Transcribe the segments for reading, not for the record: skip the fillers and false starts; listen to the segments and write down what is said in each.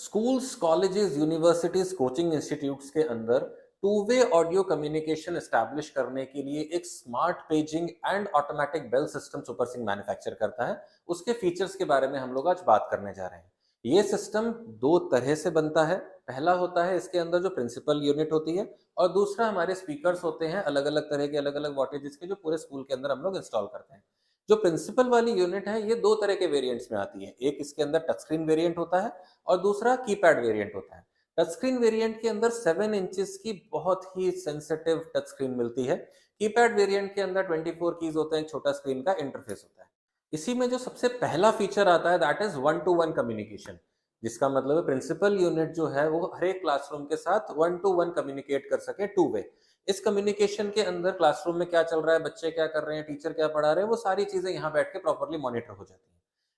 Schools, colleges, universities, coaching institutes के अंदर two way audio communication establish करने के लिए एक smart paging and automatic bell system Supersing manufacture करता है। उसके फीचर्स के बारे में हम लोग आज बात करने जा रहे हैं। ये सिस्टम दो तरह से बनता है। पहला होता है इसके अंदर जो प्रिंसिपल यूनिट होती है, और दूसरा हमारे स्पीकर्स होते हैं अलग अलग तरह के, अलग अलग वॉटेजेस के, जो पूरे स्कूल के अंदर हम लोग इंस्टॉल करते हैं। जो प्रिंसिपल वाली यूनिट है ये दो तरह के वेरिएंट्स में आती है। एक इसके अंदर टच स्क्रीन वेरिएंट होता है और दूसरा कीपैड वेरिएंट होता है। टच स्क्रीन वेरिएंट के अंदर 7 इंचेस की बहुत ही सेंसिटिव टच स्क्रीन मिलती है। कीपैड वेरिएंट के अंदर 24 कीज होते हैं, छोटा स्क्रीन का इंटरफेस होता है। इसी में जो सबसे पहला फीचर आता है that is one two one communication, जिसका मतलब है प्रिंसिपल यूनिट जो है वो हर एक क्लासरूम के साथ वन टू वन कम्युनिकेट कर सके, टू वे। इस कम्युनिकेशन के अंदर क्लासरूम में क्या चल रहा है, बच्चे क्या कर रहे हैं, टीचर क्या पढ़ा रहे हैं, वो सारी चीजें यहाँ बैठ के प्रॉपरली मॉनिटर हो जाती है।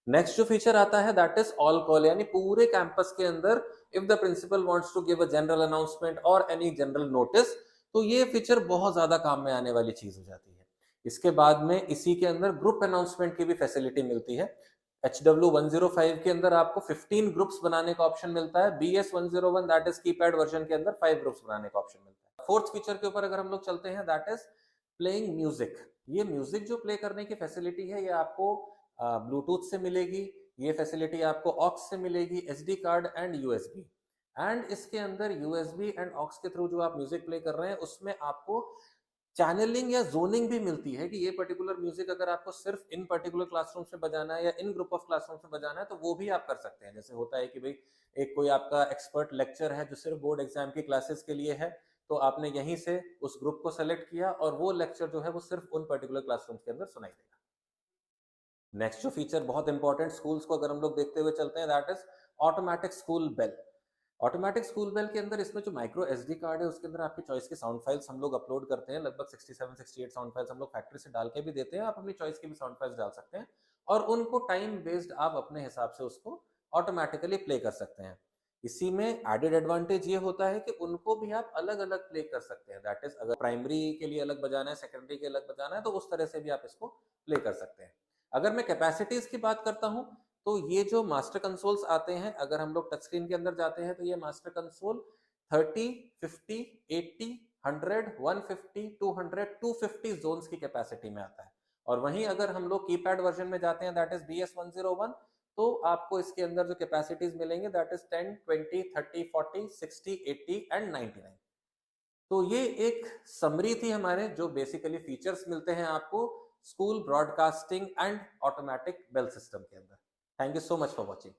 नेक्स्ट जो फीचर आता है दैट इज ऑल कॉल, यानी पूरे कैंपस के अंदर if the principal wants to give a general announcement और एनी जनरल नोटिस, तो ये फीचर बहुत ज्यादा काम में आने वाली चीज हो जाती है। इसके बाद में इसी के अंदर ग्रुप अनाउंसमेंट की भी फैसिलिटी मिलती है। HW105 के अंदर आपको 15 ग्रुप्स बनाने का ऑप्शन मिलता है। BS101 that is keypad version के अंदर 5 ग्रुप्स बनाने का ऑप्शन मिलता है। फोर्थ फीचर के ऊपर अगर हम लोग चलते हैं दैट इज प्लेइंग म्यूजिक। ये म्यूजिक जो प्ले करने की फैसिलिटी है ये आपको ब्लूटूथ से मिलेगी। ये फैसिलिटी आपको ऑक्स से मिलेगी, SD card and USB। And इसके अंदर USB एंड ऑक्स के थ्रू जो आप म्यूजिक प्ले कर रहे हैं उसमें आपको चैनलिंग या जोनिंग भी मिलती है कि ये पर्टिकुलर म्यूजिक अगर आपको सिर्फ इन पर्टिकुलर क्लासरूम से बजाना है या इन ग्रुप ऑफ क्लासरूम से बजाना है तो वो भी आप कर सकते हैं। जैसे होता है कि भाई एक कोई आपका एक्सपर्ट लेक्चर है जो सिर्फ बोर्ड एग्जाम की क्लासेस के लिए है, तो आपने यहीं से उस ग्रुप को सेलेक्ट किया और वो लेक्चर जो है वो सिर्फ उन पर्टिकुलर क्लासरूम के अंदर सुनाई देगा। नेक्स्ट जो फीचर बहुत इंपॉर्टेंट स्कूल्स को अगर हम लोग देखते हुए चलते हैं that is automatic school bell. Automatic school bell के अंदर इसमें जो माइक्रो SD कार्ड है उसके अंदर आपकी चॉइस के साउंड फाइल्स हम लोग अपलोड करते हैं। लगभग 67-68 साउंड फाइल्स हम लोग फैक्ट्री से डाल के भी देते हैं। आप अपनी चॉइस की भी साउंड फाइल्स डाल सकते हैं और उनको टाइम बेस्ड आप अपने हिसाब से उसको ऑटोमेटिकली प्ले कर सकते हैं। इसी में एडेड एडवांटेज ये होता है कि उनको भी आप अलग अलग प्ले कर सकते हैं। दैट इज अगर प्राइमरी के लिए अलग बजाना है, सेकेंडरी के अलग बजाना है, तो उस तरह से भी आप इसको प्ले कर सकते हैं। अगर मैं कैपेसिटीज की बात करता हूं तो ये जो मास्टर कंसोल्स आते हैं, अगर हम लोग टच स्क्रीन के अंदर जाते हैं तो ये मास्टर कंसोल 30, 50, 80, 100, 150, 200, 250 जोन्स की कैपेसिटी में आता है। और वहीं अगर हम लोग कीपैड वर्जन में जाते हैं दैट इज BS101, तो आपको इसके अंदर जो कैपेसिटीज मिलेंगे दैट इज 10, 20, 30, 40, 60, 80 एंड 99। तो ये एक समरी थी हमारे जो बेसिकली फीचर्स मिलते हैं आपको school broadcasting and automatic bell system के अंदर। Thank you so much for watching.